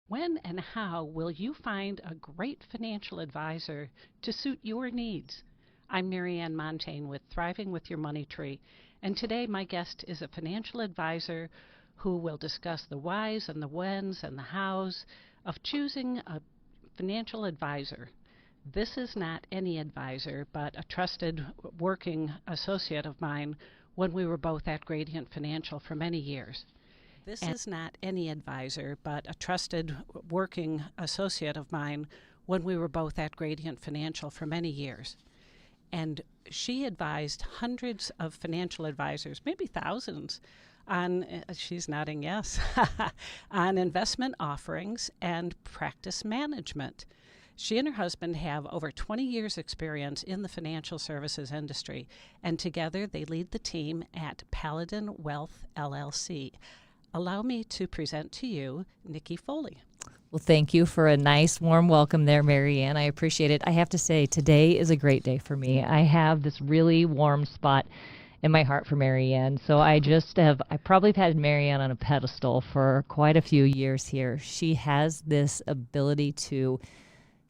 When and how will you find a great financial advisor to suit your needs? I'm Marianne Montaigne with Thriving with Your Money Tree, and today my guest is a financial advisor who will discuss the whys and the whens and the hows of choosing a financial advisor. This is not any advisor, but a trusted working associate of mine when we were both at Gradient Financial for many years. This is not any advisor, but a trusted working associate of mine when we were both at Gradient Financial for many years. And she advised hundreds of financial advisors, maybe thousands, on, she's nodding yes, on investment offerings and practice management. She and her husband have over 20 years' experience in the financial services industry, and together they lead the team at Paladin Wealth LLC. Allow me to present to you Nikki Foley. Well, thank you for a nice, warm welcome there, Marianne. I appreciate it. I have to say, today is a great day for me. I have this really warm spot in my heart for Marianne. So I probably have had Marianne on a pedestal for quite a few years here. She has this ability to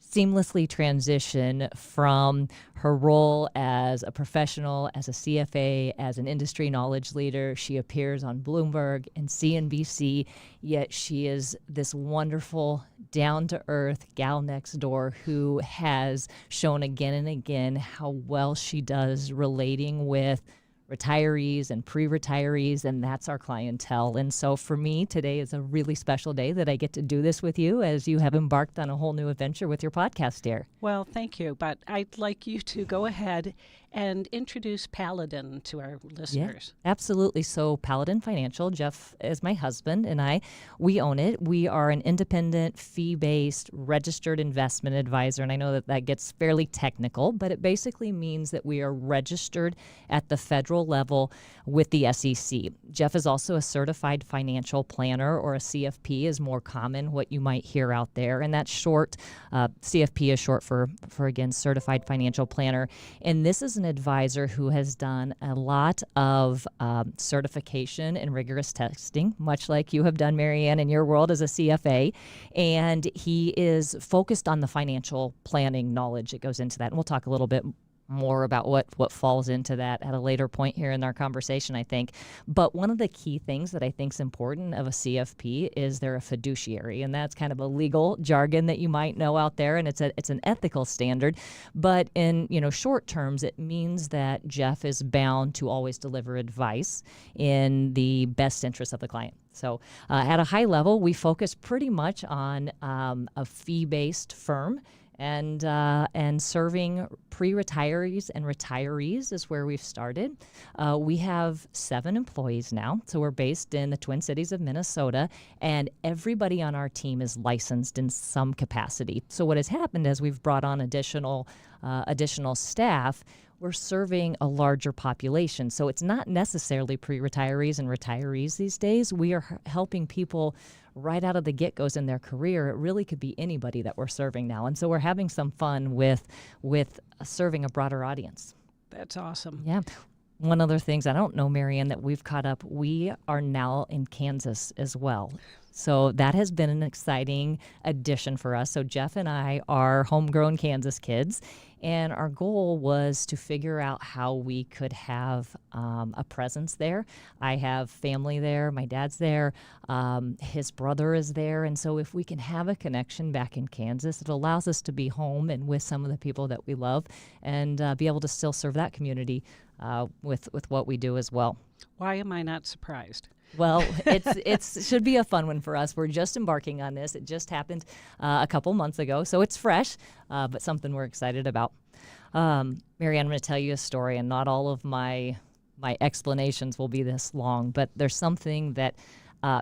seamlessly transition from her role as a professional, as a CFA, as an industry knowledge leader. She appears on Bloomberg and CNBC, yet she is this wonderful, down-to-earth gal next door who has shown again and again how well she does relating with retirees and pre-retirees, and that's our clientele. And so for me, today is a really special day that I get to do this with you as you have embarked on a whole new adventure with your podcast, dear. Well, thank you, but I'd like you to go ahead and introduce Paladin to our listeners. Yeah, absolutely. So Paladin Financial, Jeff is my husband, and we own it. We are an independent, fee-based, registered investment advisor, and I know that that gets fairly technical, but it basically means that we are registered at the federal level with the SEC. Jeff is also a certified financial planner, or a CFP is more common, what you might hear out there, and that's short. CFP is short for again, certified financial planner, and this is an advisor who has done a lot of certification and rigorous testing, much like you have done, Marianne, in your world as a CFA. And he is focused on the financial planning knowledge that goes into that. And we'll talk a little bit more about what falls into that at a later point here in our conversation, I think. But one of the key things that I think is important of a CFP is they're a fiduciary, and that's kind of a legal jargon that you might know out there, and it's an ethical standard. But in short terms, it means that Jeff is bound to always deliver advice in the best interest of the client. So at a high level, we focus pretty much on a fee-based firm. And serving pre-retirees and retirees is where we've started. We have 7 employees now, so we're based in the Twin Cities of Minnesota, and everybody on our team is licensed in some capacity. So what has happened as we've brought on additional staff, we're serving a larger population. So it's not necessarily pre-retirees and retirees these days. We are helping people right out of the get-goes in their career. It really could be anybody that we're serving now. And so we're having some fun with serving a broader audience. That's awesome. Yeah. One other thing, I don't know, Marianne, that we've caught up. We are now in Kansas as well. So that has been an exciting addition for us. So Jeff and I are homegrown Kansas kids, and our goal was to figure out how we could have a presence there. I have family there. My dad's there. His brother is there. And so if we can have a connection back in Kansas, it allows us to be home and with some of the people that we love and be able to still serve that community with what we do as well. Why am I not surprised? Well, it should be a fun one for us. We're just embarking on this. It just happened a couple months ago, so it's fresh, but something we're excited about. Marianne, I'm going to tell you a story, and not all of my explanations will be this long, but there's something that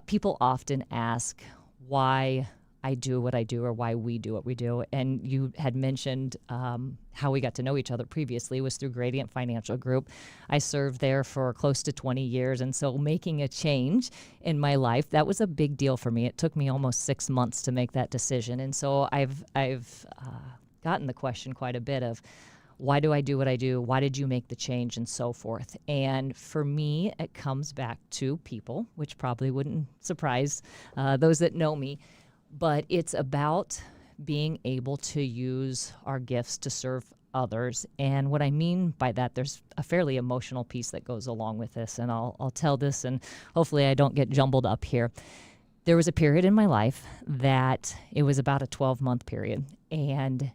people often ask why I do what I do or why we do what we do. And you had mentioned how we got to know each other previously was through Gradient Financial Group. I served there for close to 20 years. And so making a change in my life, that was a big deal for me. It took me almost 6 months to make that decision. And so I've gotten the question quite a bit of, why do I do what I do? Why did you make the change, and so forth? And for me, it comes back to people, which probably wouldn't surprise those that know me. but it's about being able to use our gifts to serve others. And what I mean by that, there's a fairly emotional piece that goes along with this, and I'll tell this, and hopefully I don't get jumbled up here. There was a period in my life that it was about a 12-month period, and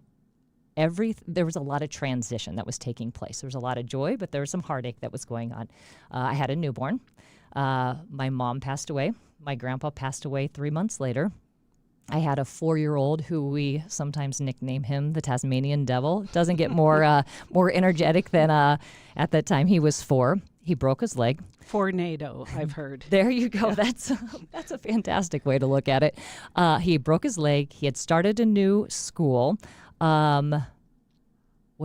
there was a lot of transition that was taking place. There was a lot of joy, but there was some heartache that was going on. I had a newborn. My mom passed away. My grandpa passed away 3 months later. I had a 4-year-old who we sometimes nickname him the Tasmanian Devil. Doesn't get more energetic than at that time he was 4. He broke his leg. Tornado, I've heard. There you go. Yeah. That's a fantastic way to look at it. He broke his leg. He had started a new school. What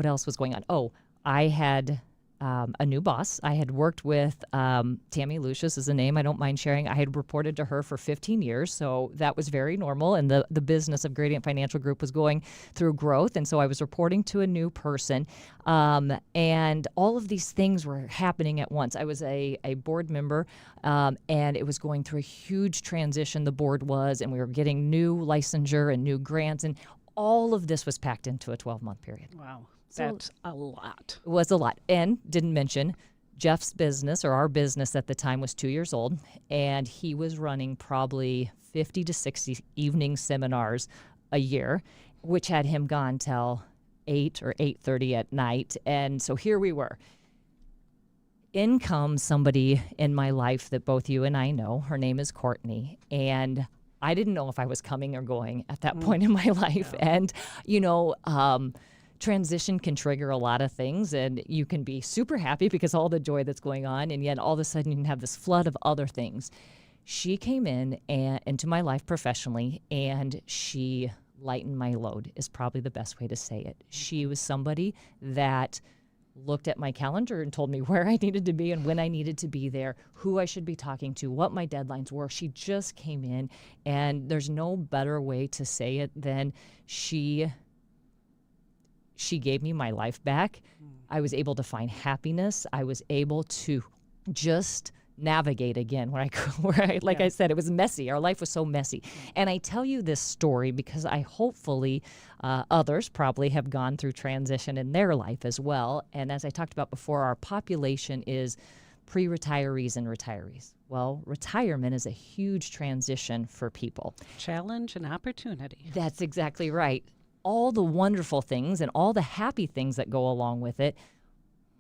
else was going on? Oh, I had a new boss. I had worked with Tammy Lucius is a name I don't mind sharing. I had reported to her for 15 years, so that was very normal. And the business of Gradient Financial Group was going through growth, and so I was reporting to a new person. And all of these things were happening at once. I was a board member, and it was going through a huge transition, the board was, and we were getting new licensure and new grants, and all of this was packed into a 12-month period. Wow. So That's a lot. it was a lot. And didn't mention Jeff's business, or our business at the time, was 2 years old, and he was running probably 50 to 60 evening seminars a year, which had him gone till 8 or 8:30 at night. And so here we were. In comes somebody in my life that both you and I know. Her name is Courtney, and I didn't know if I was coming or going at that point in my life. Yeah. And, transition can trigger a lot of things, and you can be super happy because all the joy that's going on, and yet all of a sudden you can have this flood of other things. She came into my life professionally, and she lightened my load, is probably the best way to say it. She was somebody that looked at my calendar and told me where I needed to be and when I needed to be there, who I should be talking to, what my deadlines were. She just came in, and there's no better way to say it than she gave me my life back. I was able to find happiness. I was able to just navigate again I said, it was messy. Our life was so messy. And I tell you this story because I hopefully others probably have gone through transition in their life as well. And as I talked about before, our population is pre-retirees and retirees. Well, retirement is a huge transition for people. Challenge and opportunity. That's exactly right. All the wonderful things and all the happy things that go along with it,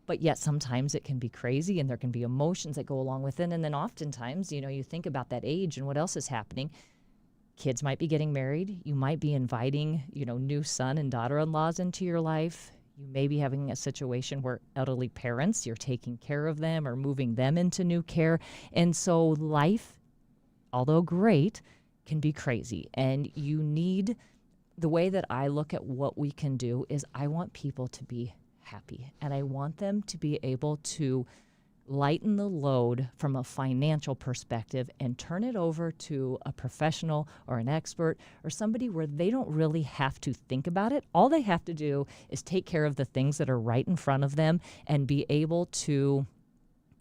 but yet sometimes it can be crazy, and there can be emotions that go along with it. And then oftentimes, you think about that age and what else is happening. Kids might be getting married. You might be inviting, new son and daughter-in-laws into your life. You may be having a situation where elderly parents, you're taking care of them or moving them into new care. And so life, although great, can be crazy. And the way that I look at what we can do is I want people to be happy, and I want them to be able to lighten the load from a financial perspective and turn it over to a professional or an expert or somebody where they don't really have to think about it. All they have to do is take care of the things that are right in front of them and be able to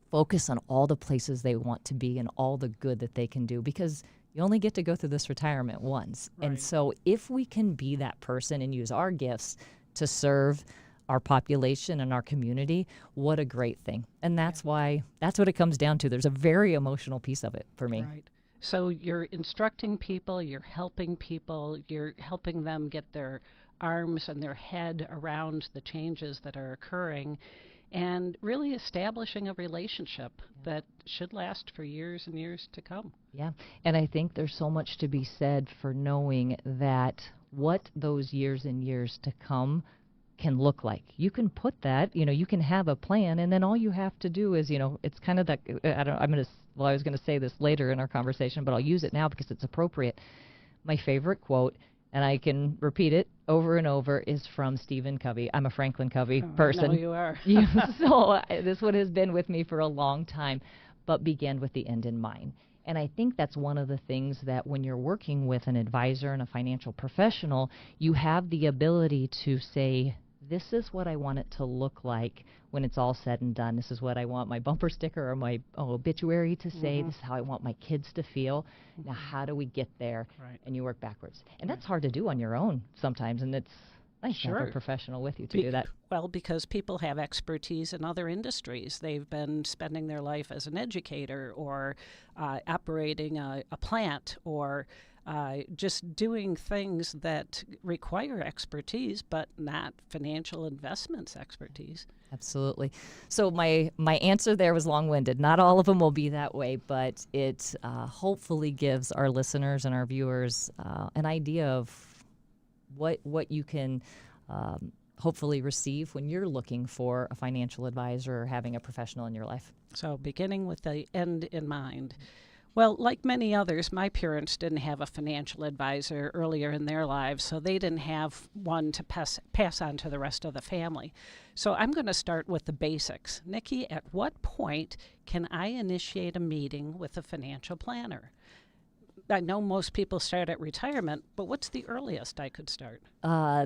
focus on all the places they want to be and all the good that they can do, because you only get to go through this retirement once. Right. And so if we can be that person and use our gifts to serve our population and our community, what a great thing. And that's what it comes down to. There's a very emotional piece of it for me. Right. So you're instructing people, you're helping them get their arms and their head around the changes that are occurring, and really establishing a relationship that should last for years and years to come. Yeah, and I think there's so much to be said for knowing that what those years and years to come can look like. You can put that, you can have a plan, and then all you have to do is, it's kind of that, I was going to say this later in our conversation, but I'll use it now because it's appropriate. My favorite quote, and I can repeat it over and over, is from Stephen Covey. I'm a Franklin Covey person. No, you are. So this one has been with me for a long time, but began with the end in mind. And I think that's one of the things that when you're working with an advisor and a financial professional, you have the ability to say, this is what I want it to look like when it's all said and done. This is what I want my bumper sticker or my obituary to say. This is how I want my kids to feel. Now, how do we get there? Right. And you work backwards. And that's hard to do on your own sometimes, and it's nice to have a professional with you to do that. Well, because people have expertise in other industries. They've been spending their life as an educator or operating a plant or just doing things that require expertise, but not financial investments expertise. Absolutely. So my answer there was long-winded. Not all of them will be that way, but it hopefully gives our listeners and our viewers an idea of what you can hopefully receive when you're looking for a financial advisor or having a professional in your life. So beginning with the end in mind. Well, like many others, my parents didn't have a financial advisor earlier in their lives, so they didn't have one to pass on to the rest of the family. So I'm going to start with the basics. Nikki, at what point can I initiate a meeting with a financial planner? I know most people start at retirement, but what's the earliest I could start?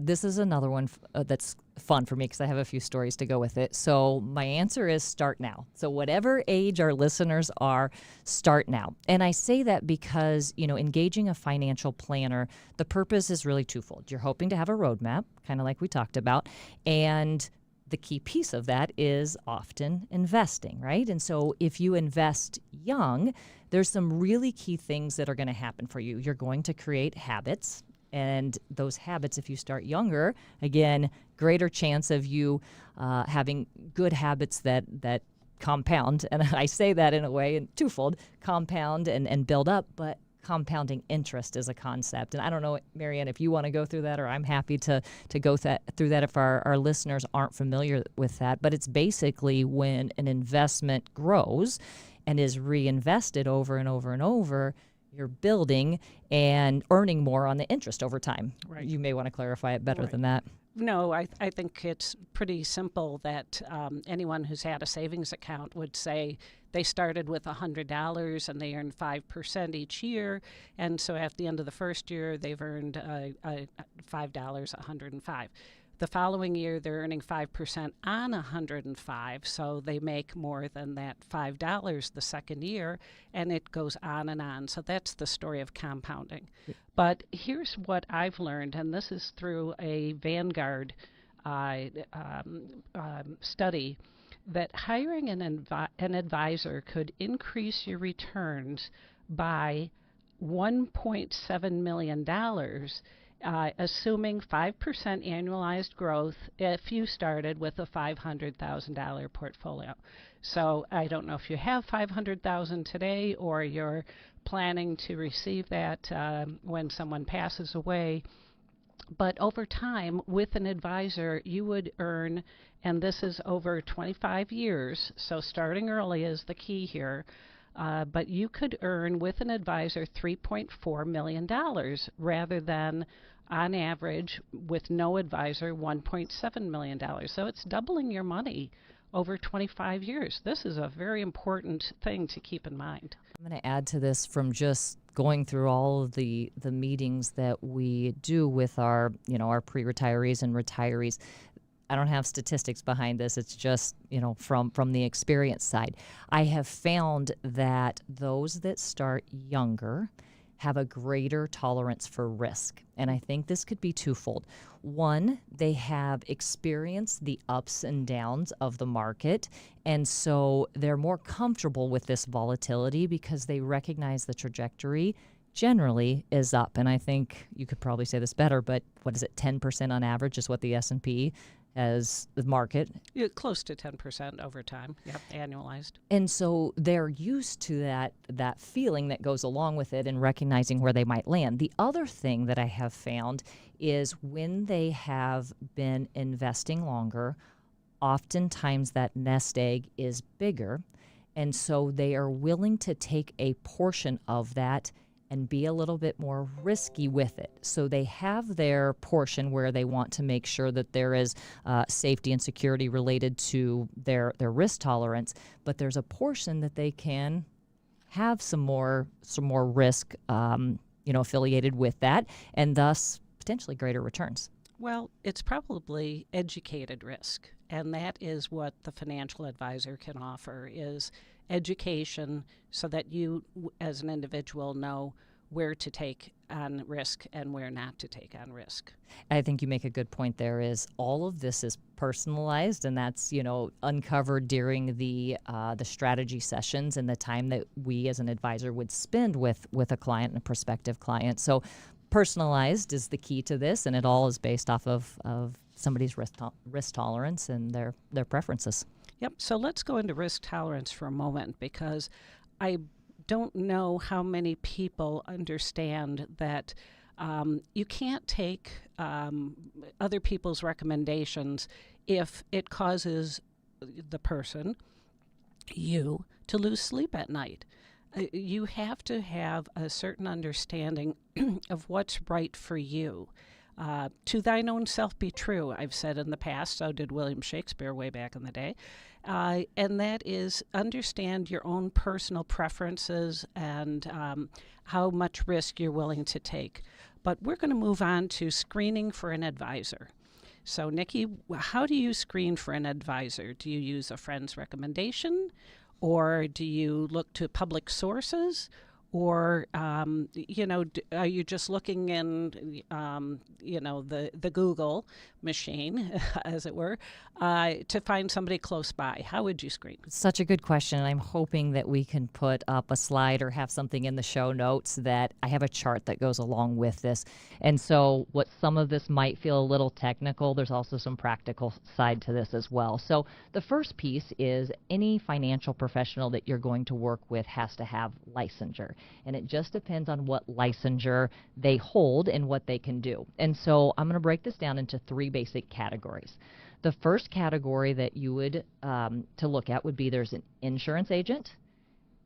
This is another one that's fun for me because I have a few stories to go with it. So my answer is start now. So whatever age our listeners are, start now. And I say that because, engaging a financial planner, the purpose is really twofold. You're hoping to have a roadmap, kind of like we talked about, and the key piece of that is often investing, right? And so if you invest young, there's some really key things that are going to happen for you. You're going to create habits, and those habits, if you start younger, again, greater chance of you having good habits that compound. And I say that in a way, in twofold, compound and build up, but compounding interest is a concept. And I don't know, Marianne, if you want to go through that, or I'm happy to go through that if our listeners aren't familiar with that. But it's basically when an investment grows and is reinvested over and over and over, you're building and earning more on the interest over time. Right. You may want to clarify it better than that. No, I think it's pretty simple that anyone who's had a savings account would say they started with $100 and they earned 5% each year. And so at the end of the first year, they've earned $5, $105. The following year, they're earning 5% on $105, so they make more than that $5 the second year, and it goes on and on. So that's the story of compounding. But here's what I've learned, and this is through a Vanguard study, that hiring an advisor could increase your returns by $1.7 million, assuming 5% annualized growth if you started with a $500,000 portfolio. So I don't know if you have $500,000 today or you're planning to receive that when someone passes away. But over time, with an advisor, you would earn, and this is over 25 years, so starting early is the key here, but you could earn with an advisor $3.4 million rather than, on average, with no advisor, $1.7 million. So it's doubling your money over 25 years. This is a very important thing to keep in mind. I'm going to add to this from just going through all of the meetings that we do with our pre-retirees and retirees. I don't have statistics behind this. It's just, from the experience side. I have found that those that start younger have a greater tolerance for risk. And I think this could be twofold. One, they have experienced the ups and downs of the market, and so they're more comfortable with this volatility because they recognize the trajectory generally is up. And I think you could probably say this better, but what is it, 10% on average is what the S&P as the market. Yeah, close to 10% over time, annualized. And so they're used to that feeling that goes along with it and recognizing where they might land. The other thing that I have found is when they have been investing longer, oftentimes that nest egg is bigger. And so they are willing to take a portion of that and be a little bit more risky with it. So they have their portion where they want to make sure that there is safety and security related to their risk tolerance, but there's a portion that they can have some more risk affiliated with that, and thus potentially greater returns. Well, it's probably educated risk, and that is what the financial advisor can offer is education so that you as an individual know where to take on risk and where not to take on risk. I think you make a good point there is all of this is personalized, and that's, uncovered during the strategy sessions and the time that we as an advisor would spend with a client and a prospective client. So personalized is the key to this, and it all is based off of somebody's risk tolerance and their preferences. Yep. So let's go into risk tolerance for a moment, because I don't know how many people understand that you can't take other people's recommendations if it causes the person, you, to lose sleep at night. You have to have a certain understanding of what's right for you. To thine own self be true, I've said in the past, so did William Shakespeare way back in the day. And that is understand your own personal preferences and how much risk you're willing to take. But we're going to move on to screening for an advisor. So, Nikki, how do you screen for an advisor? Do you use a friend's recommendation, or do you look to public sources? Or, are you just looking in, the Google machine, as it were, to find somebody close by? How would you screen? Such a good question. And I'm hoping that we can put up a slide or have something in the show notes that I have a chart that goes along with this. And so what some of this might feel a little technical, there's also some practical side to this as well. So the first piece is any financial professional that you're going to work with has to have licensure. And it just depends on what licensure they hold and what they can do. And so I'm going to break this down into three basic categories. The first category that you would to look at would be there's an insurance agent.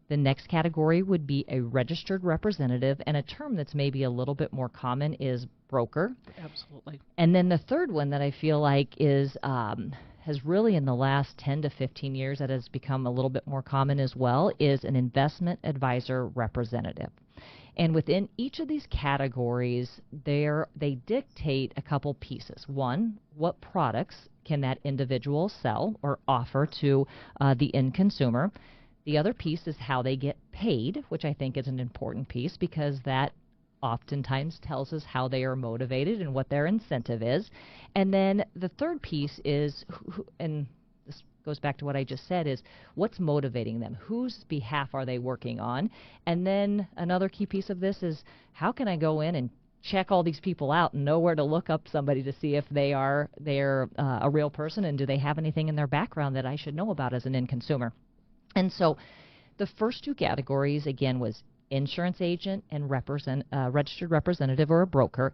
The next category would be a registered representative, and a term that's maybe a little bit more common is broker. Absolutely. And then the third one that I feel like is has really in the last 10 to 15 years that has become a little bit more common as well is an investment advisor representative. And within each of these categories, they dictate a couple pieces. One, what products can that individual sell or offer to the end consumer? The other piece is how they get paid, which I think is an important piece because that oftentimes tells us how they are motivated and what their incentive is. And then the third piece is, and this goes back to what I just said, is what's motivating them? Whose behalf are they working on? And then another key piece of this is how can I go in and check all these people out and know where to look up somebody to see if they're a real person and do they have anything in their background that I should know about as an end consumer. And so the first two categories, again, was insurance agent and registered representative or a broker.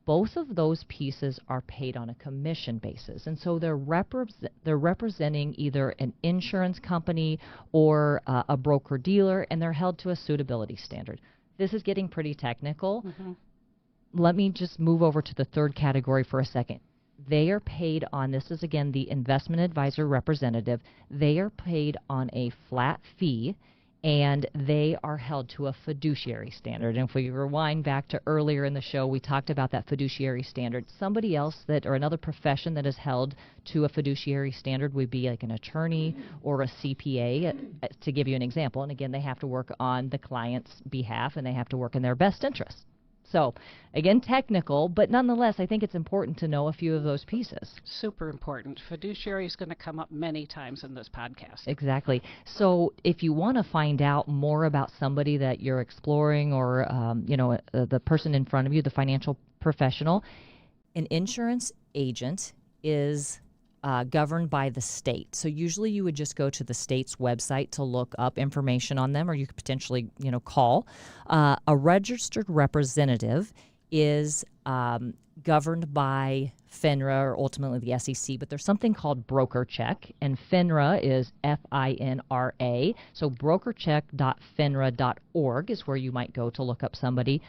Both of those pieces are paid on a commission basis. And so they're representing either an insurance company or a broker-dealer, and they're held to a suitability standard. This is getting pretty technical. Mm-hmm. Let me just move over to the third category for a second. They are paid on, this is again the investment advisor representative, they are paid on a flat fee, and they are held to a fiduciary standard. And if we rewind back to earlier in the show, we talked about that fiduciary standard. Somebody else or another profession that is held to a fiduciary standard would be like an attorney or a CPA, to give you an example. And again, they have to work on the client's behalf and they have to work in their best interest. So, again, technical, but nonetheless, I think it's important to know a few of those pieces. Super important. Fiduciary is going to come up many times in this podcast. Exactly. So, if you want to find out more about somebody that you're exploring or, the person in front of you, the financial professional, an insurance agent is governed by the state. So usually you would just go to the state's website to look up information on them, or you could potentially, call. A registered representative is governed by FINRA, or ultimately the SEC, but there's something called BrokerCheck, and FINRA is FINRA. So brokercheck.finra.org is where you might go to look up somebody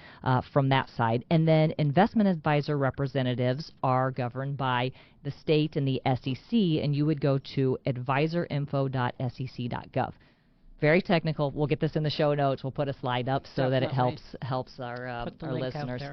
from that side. And then investment advisor representatives are governed by the state and the SEC, and you would go to advisorinfo.sec.gov. Very technical. We'll get this in the show notes. We'll put a slide up so that it helps our listeners.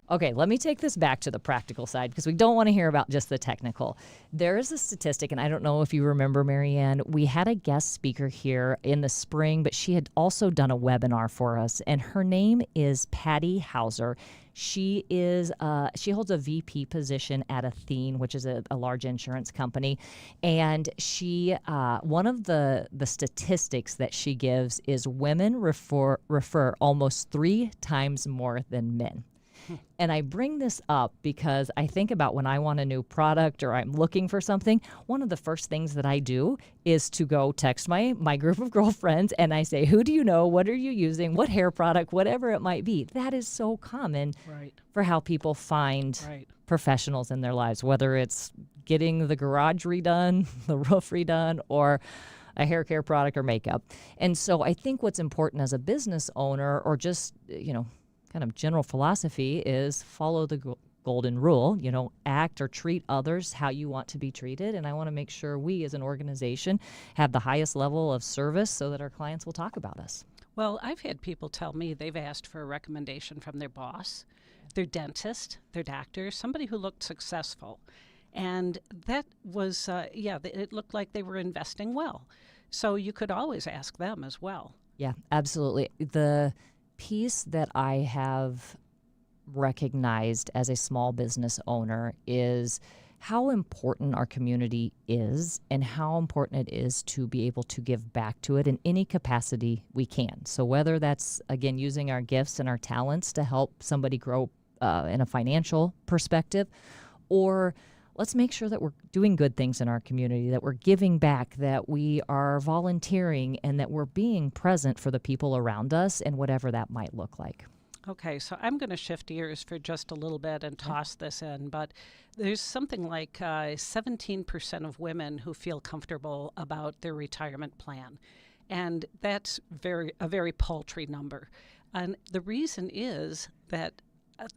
Okay, let me take this back to the practical side because we don't want to hear about just the technical. There is a statistic, and I don't know if you remember, Marianne, we had a guest speaker here in the spring, but she had also done a webinar for us, and her name is Patty Hauser. She holds a VP position at Athene, which is a large insurance company, and she one of the statistics that she gives is women refer almost 3 times more than men. And I bring this up because I think about when I want a new product or I'm looking for something, one of the first things that I do is to go text my group of girlfriends and I say, who do you know? What are you using? What hair product? Whatever it might be. That is so common for how people find professionals in their lives, whether it's getting the garage redone, the roof redone, or a hair care product or makeup. And so I think what's important as a business owner or just, kind of general philosophy is follow the golden rule, act or treat others how you want to be treated. And I want to make sure we as an organization have the highest level of service so that our clients will talk about us. Well, I've had people tell me they've asked for a recommendation from their boss, their dentist, their doctor, somebody who looked successful. And that was, it looked like they were investing well. So you could always ask them as well. Yeah, absolutely. The piece that I have recognized as a small business owner is how important our community is and how important it is to be able to give back to it in any capacity we can. So whether that's, again, using our gifts and our talents to help somebody grow in a financial perspective, or let's make sure that we're doing good things in our community, that we're giving back, that we are volunteering, and that we're being present for the people around us and whatever that might look like. Okay, so I'm going to shift gears for just a little bit and toss this in, but there's something like 17% of women who feel comfortable about their retirement plan, and that's a very paltry number. And the reason is that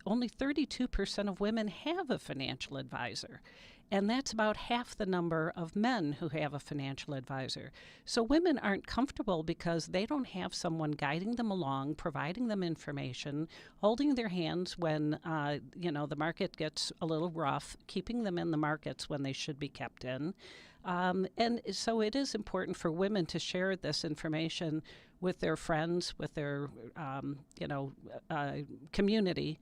only 32% of women have a financial advisor, and that's about half the number of men who have a financial advisor. So women aren't comfortable because they don't have someone guiding them along, providing them information, holding their hands when the market gets a little rough, keeping them in the markets when they should be kept in. And so it is important for women to share this information with their friends, with their community,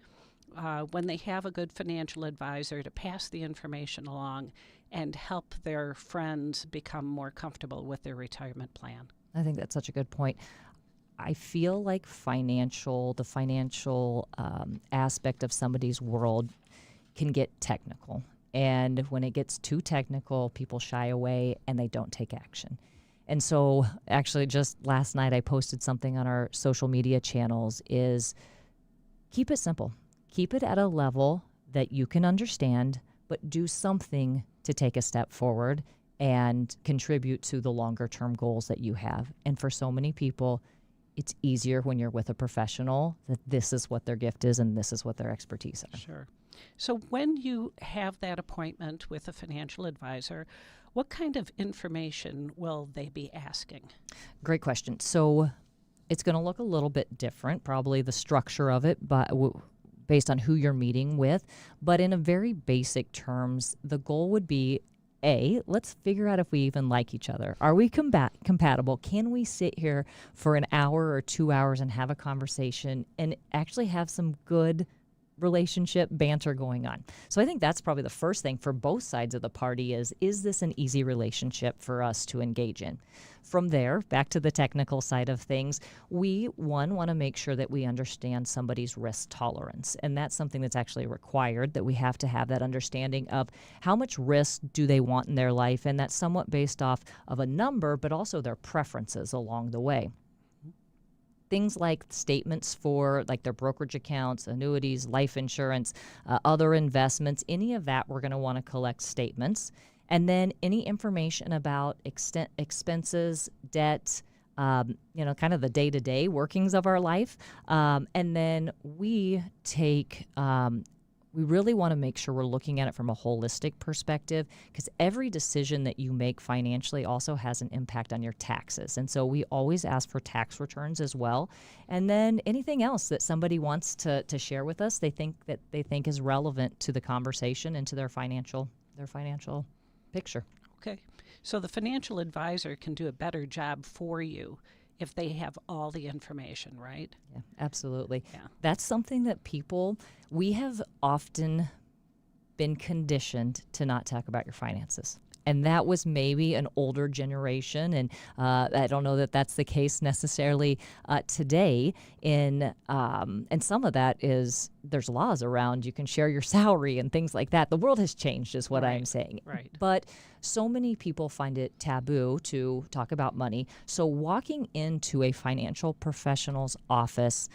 when they have a good financial advisor, to pass the information along and help their friends become more comfortable with their retirement plan. I think that's such a good point. I feel like the financial aspect of somebody's world can get technical. And when it gets too technical, people shy away and they don't take action. And so actually just last night I posted something on our social media channels is keep it simple. Keep it at a level that you can understand, but do something to take a step forward and contribute to the longer term goals that you have. And for so many people, it's easier when you're with a professional that this is what their gift is and this is what their expertise are. Sure. So when you have that appointment with a financial advisor, what kind of information will they be asking? Great question. So it's going to look a little bit different, probably the structure of it, but based on who you're meeting with. But in a very basic terms, the goal would be, let's figure out if we even like each other. Are we compatible? Can we sit here for an hour or 2 hours and have a conversation and actually have some good relationship banter going on? So I think that's probably the first thing for both sides of the party is this an easy relationship for us to engage in? From there, back to the technical side of things, we, want to make sure that we understand somebody's risk tolerance. And that's something that's actually required, that we have to have that understanding of how much risk do they want in their life. And that's somewhat based off of a number, but also their preferences along the way. Things like statements for like their brokerage accounts, annuities, life insurance, other investments, any of that, we're going to want to collect statements. And then any information about expenses, debt, kind of the day-to-day workings of our life. And then we take We really want to make sure we're looking at it from a holistic perspective, because every decision that you make financially also has an impact on your taxes. And so we always ask for tax returns as well. And then anything else that somebody wants to share with us, they think is relevant to the conversation and to their financial picture. Okay. So the financial advisor can do a better job for you if they have all the information, right? Yeah, absolutely. Yeah. That's something that we have often been conditioned to not talk about your finances. And that was maybe an older generation, and I don't know that that's the case necessarily today. And some of that is there's laws around you can share your salary and things like that. The world has changed, is what I'm saying. Right. But so many people find it taboo to talk about money. So walking into a financial professional's office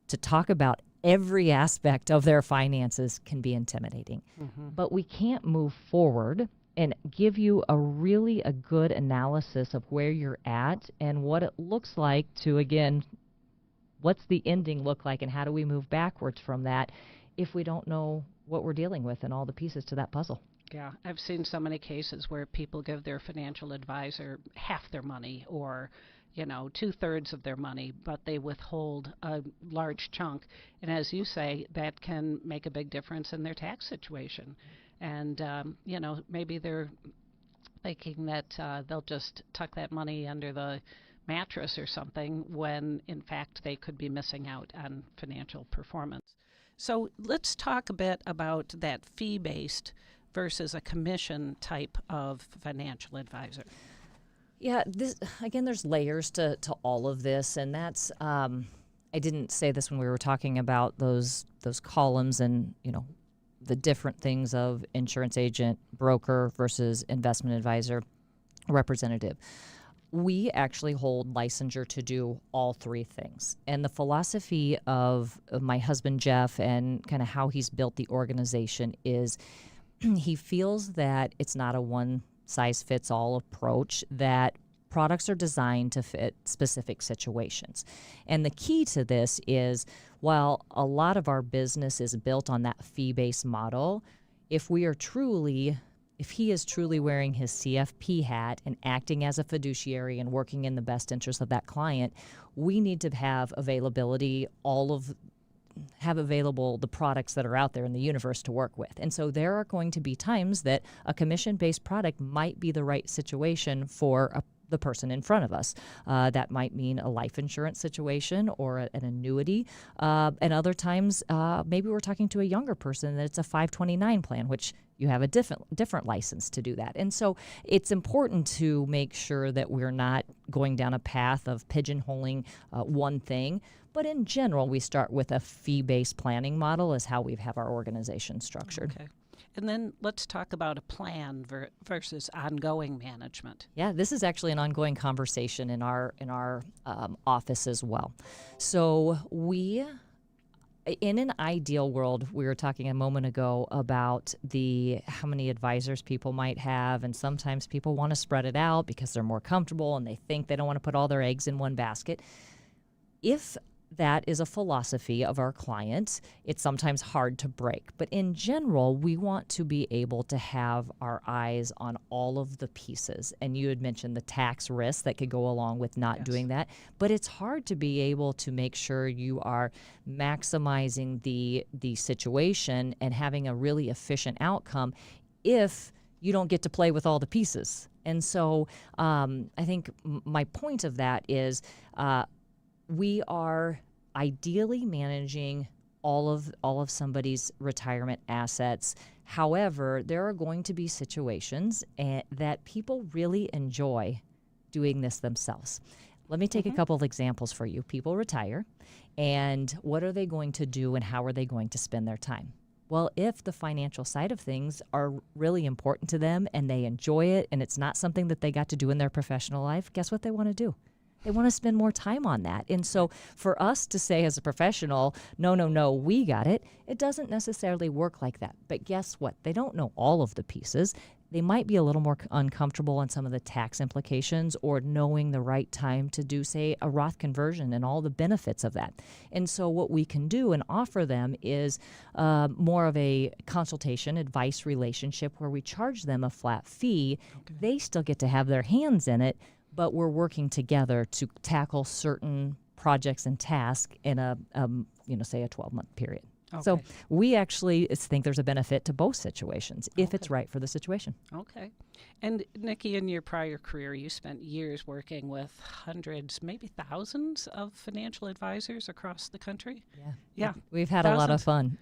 to talk about every aspect of their finances can be intimidating. Mm-hmm. But we can't move forward and give you a good analysis of where you're at and what it looks like to, again, what's the ending look like and how do we move backwards from that if we don't know what we're dealing with and all the pieces to that puzzle. Yeah, I've seen so many cases where people give their financial advisor half their money or, 2/3 of their money, but they withhold a large chunk. And as you say, that can make a big difference in their tax situation. And, maybe they're thinking that they'll just tuck that money under the mattress or something when, in fact, they could be missing out on financial performance. So let's talk a bit about that fee-based versus a commission type of financial advisor. Yeah, there's layers to all of this, and that's I didn't say this when we were talking about those columns and the different things of insurance agent, broker versus investment advisor, representative. We actually hold licensure to do all three things. And the philosophy of my husband, Jeff, and kind of how he's built the organization is he feels that it's not a one-size-fits-all approach, that products are designed to fit specific situations. And the key to this is, while a lot of our business is built on that fee-based model, if he is truly wearing his CFP hat and acting as a fiduciary and working in the best interest of that client, we need to have available the products that are out there in the universe to work with. And so there are going to be times that a commission-based product might be the right situation for the person in front of us. That might mean a life insurance situation or an annuity. And other times, maybe we're talking to a younger person that it's a 529 plan, which you have a different license to do that. And so it's important to make sure that we're not going down a path of pigeonholing one thing. But in general, we start with a fee-based planning model is how we have our organization structured. Okay. And then let's talk about a plan versus ongoing management. Yeah, this is actually an ongoing conversation in our office as well. So in an ideal world, we were talking a moment ago about how many advisors people might have, and sometimes people want to spread it out because they're more comfortable and they think they don't want to put all their eggs in one basket. If that is a philosophy of our clients, it's sometimes hard to break. But in general, we want to be able to have our eyes on all of the pieces. And you had mentioned the tax risk that could go along with not doing that. But it's hard to be able to make sure you are maximizing the situation and having a really efficient outcome if you don't get to play with all the pieces. And so I think my point of that is we are ideally managing all of somebody's retirement assets. However, there are going to be situations that people really enjoy doing this themselves. Let me take a couple of examples for you. People retire, and what are they going to do and how are they going to spend their time? Well, if the financial side of things are really important to them and they enjoy it and it's not something that they got to do in their professional life, guess what they want to do? They want to spend more time on that. And so for us to say as a professional, no, we got it, it doesn't necessarily work like that. But guess what? They don't know all of the pieces. They might be a little more uncomfortable on some of the tax implications or knowing the right time to do, say, a Roth conversion and all the benefits of that. And so what we can do and offer them is more of a consultation, advice relationship where we charge them a flat fee. Okay. They still get to have their hands in it, but we're working together to tackle certain projects and tasks in a, say a 12-month period. Okay. So we actually think there's a benefit to both situations if it's right for the situation. Okay. And Nikki, in your prior career, you spent years working with hundreds, maybe thousands of financial advisors across the country. Yeah. We've had a lot of fun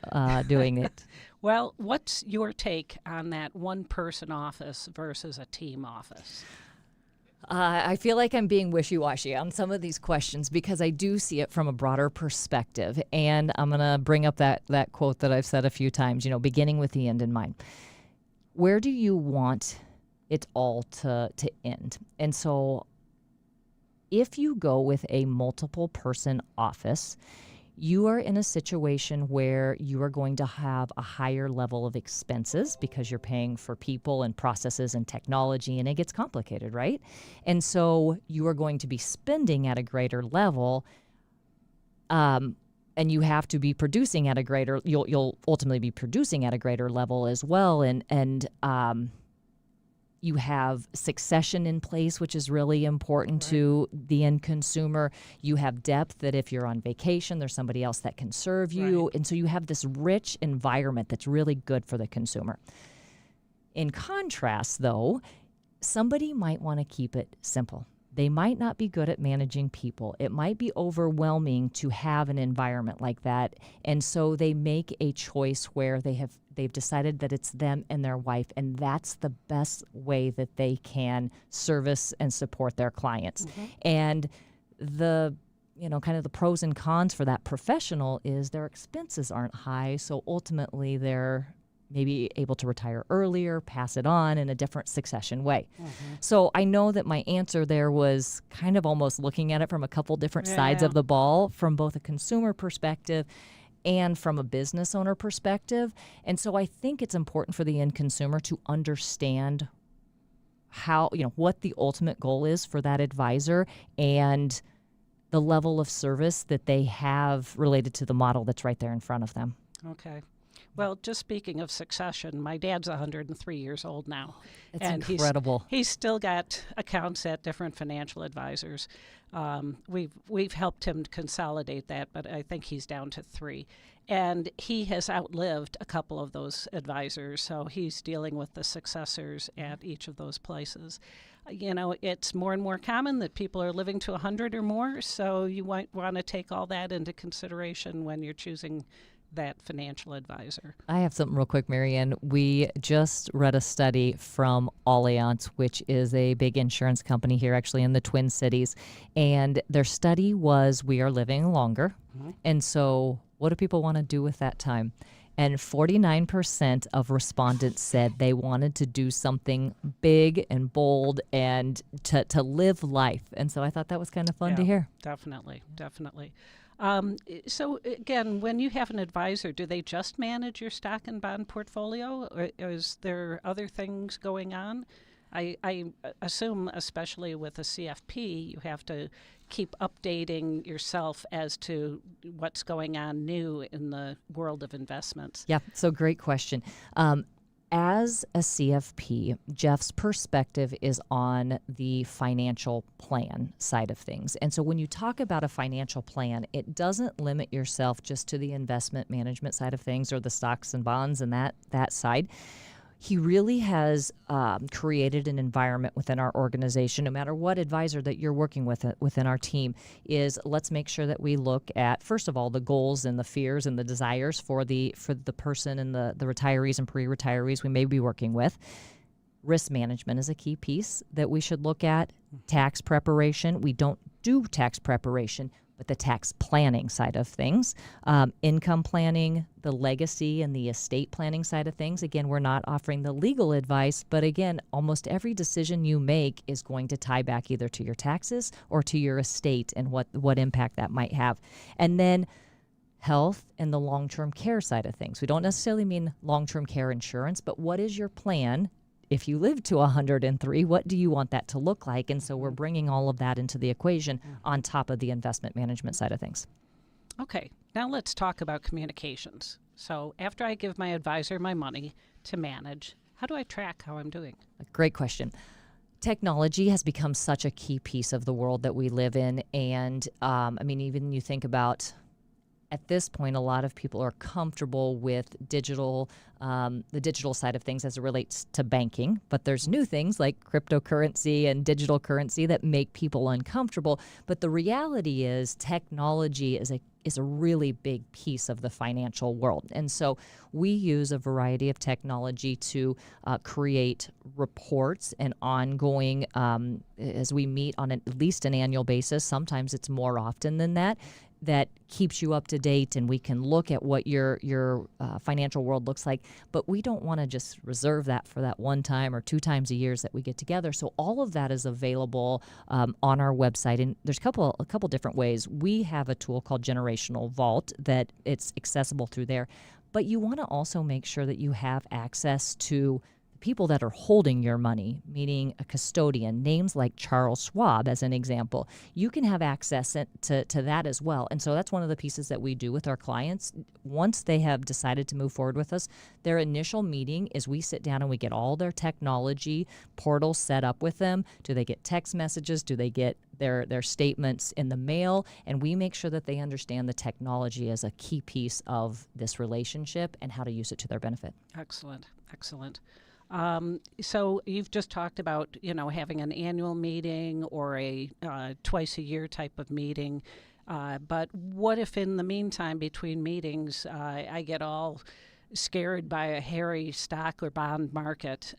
doing it. Well, what's your take on that one-person office versus a team office? I feel like I'm being wishy-washy on some of these questions because I do see it from a broader perspective. And I'm going to bring up that quote that I've said a few times, beginning with the end in mind. Where do you want it all to end? And so if you go with a multiple person office, you are in a situation where you are going to have a higher level of expenses because you're paying for people and processes and technology, and it gets complicated, right? And so you are going to be spending at a greater level, and you have to be producing at a greater. You'll ultimately be producing at a greater level as well, and you have succession in place, which is really important to the end consumer. You have depth that if you're on vacation, there's somebody else that can serve you. Right. And so you have this rich environment that's really good for the consumer. In contrast, though, somebody might want to keep it simple. They might not be good at managing people. It might be overwhelming to have an environment like that. And so they make a choice where they've decided that it's them and their wife, and that's the best way that they can service and support their clients. Mm-hmm. And the kind of the pros and cons for that professional is their expenses aren't high, so ultimately they're maybe able to retire earlier, pass it on in a different succession way. Mm-hmm. So I know that my answer there was kind of almost looking at it from a couple different sides of the ball, from both a consumer perspective and from a business owner perspective. And so I think it's important for the end consumer to understand how, what the ultimate goal is for that advisor and the level of service that they have related to the model that's right there in front of them. Okay. Well, just speaking of succession, my dad's 103 years old now. It's incredible. He's still got accounts at different financial advisors. We've helped him consolidate that, but I think he's down to 3. And he has outlived a couple of those advisors, so he's dealing with the successors at each of those places. It's more and more common that people are living to 100 or more, so you might want to take all that into consideration when you're choosing that financial advisor. I have something real quick, Marianne. We just read a study from Allianz, which is a big insurance company here actually in the Twin Cities. And their study was we are living longer. Mm-hmm. And so what do people want to do with that time? And 49% of respondents said they wanted to do something big and bold and to live life. And so I thought that was kind of fun to hear. Definitely. So again, when you have an advisor, do they just manage your stock and bond portfolio, or is there other things going on? I assume, especially with a CFP, you have to keep updating yourself as to what's going on new in the world of investments. Yeah, so great question. As a CFP, Jeff's perspective is on the financial plan side of things. And so when you talk about a financial plan, it doesn't limit yourself just to the investment management side of things or the stocks and bonds and that side. He really has created an environment within our organization, no matter what advisor that you're working with within our team, is let's make sure that we look at, first of all, the goals and the fears and the desires for the person and the retirees and pre-retirees we may be working with. Risk management is a key piece that we should look at. Tax preparation. We don't do tax preparation. but the tax planning side of things, income planning, the legacy and the estate planning side of things. Again, we're not offering the legal advice, but again, almost every decision you make is going to tie back either to your taxes or to your estate and what impact that might have. And then health and the long-term care side of things. We don't necessarily mean long-term care insurance, but what is your plan? If you live to 103, what do you want that to look like? And so we're bringing all of that into the equation on top of the investment management side of things. Okay, now let's talk about communications. So after I give my advisor my money to manage, how do I track how I'm doing? Great question. Technology has become such a key piece of the world that we live in. And even you think about, at this point, a lot of people are comfortable with the digital side of things as it relates to banking. But there's new things like cryptocurrency and digital currency that make people uncomfortable. But the reality is technology is a really big piece of the financial world. And so we use a variety of technology to create reports and ongoing, as we meet on at least an annual basis. Sometimes it's more often than that keeps you up to date, and we can look at what your financial world looks like. But we don't want to just reserve that for that one time or 2 times a year that we get together. So all of that is available on our website, and there's a couple different ways. We have a tool called Generational Vault that it's accessible through there, but you want to also make sure that you have access to people that are holding your money, meaning a custodian, names like Charles Schwab as an example. You can have access to that as well. And so that's one of the pieces that we do with our clients. Once they have decided to move forward with us, their initial meeting is we sit down and we get all their technology portals set up with them. Do they get text messages? Do they get their statements in the mail? And we make sure that they understand the technology as a key piece of this relationship and how to use it to their benefit. Excellent. So you've just talked about, having an annual meeting or a twice a year type of meeting. But what if in the meantime, between meetings, I get all scared by a hairy stock or bond market?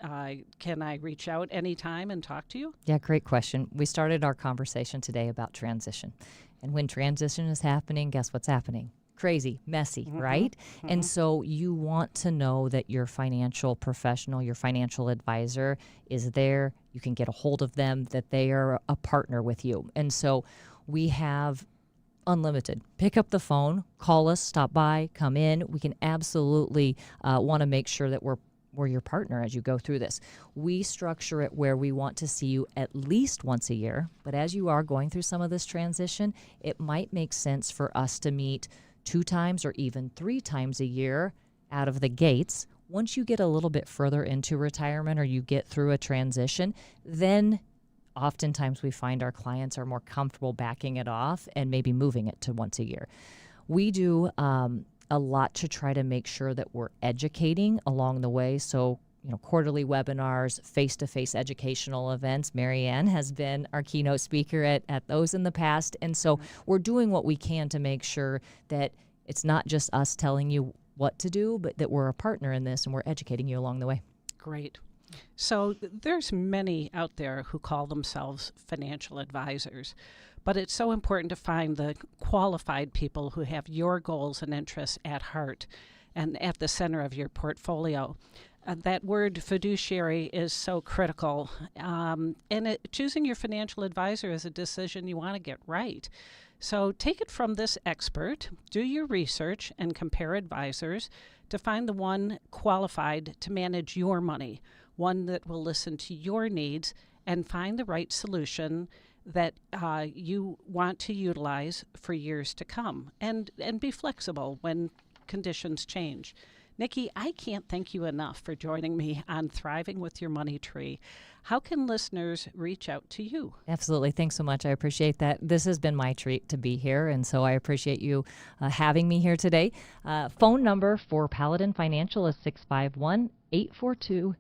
Can I reach out anytime and talk to you? Yeah, great question. We started our conversation today about transition. And when transition is happening, guess what's happening? Crazy, messy, right? Mm-hmm. And so you want to know that your financial professional, your financial advisor is there. You can get a hold of them, that they are a partner with you. And so we have unlimited. Pick up the phone, call us, stop by, come in. We can absolutely want to make sure that we're your partner as you go through this. We structure it where we want to see you at least once a year. But as you are going through some of this transition, it might make sense for us to meet 2 times or even 3 times a year out of the gates. Once you get a little bit further into retirement or you get through a transition, then oftentimes we find our clients are more comfortable backing it off and maybe moving it to once a year. We do a lot to try to make sure that we're educating along the way. So quarterly webinars, face-to-face educational events. Marianne has been our keynote speaker at those in the past. And so we're doing what we can to make sure that it's not just us telling you what to do, but that we're a partner in this and we're educating you along the way. Great. So there's many out there who call themselves financial advisors, but it's so important to find the qualified people who have your goals and interests at heart and at the center of your portfolio. That word fiduciary is so critical. Choosing your financial advisor is a decision you want to get right. So take it from this expert, do your research, and compare advisors to find the one qualified to manage your money, one that will listen to your needs and find the right solution that you want to utilize for years to come, and be flexible when conditions change. Nikki, I can't thank you enough for joining me on Thriving with Your Money Tree. How can listeners reach out to you? Absolutely. Thanks so much. I appreciate that. This has been my treat to be here, and so I appreciate you having me here today. Phone number for Paladin Financial is 651-842-8406.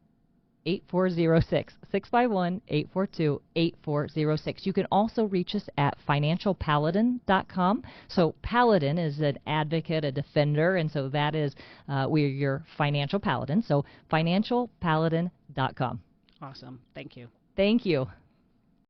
651-842-8406. You can also reach us at financialpaladin.com. So Paladin is an advocate, a defender, and so that is we're your financial paladin. So financialpaladin.com. Awesome. Thank you. Thank you.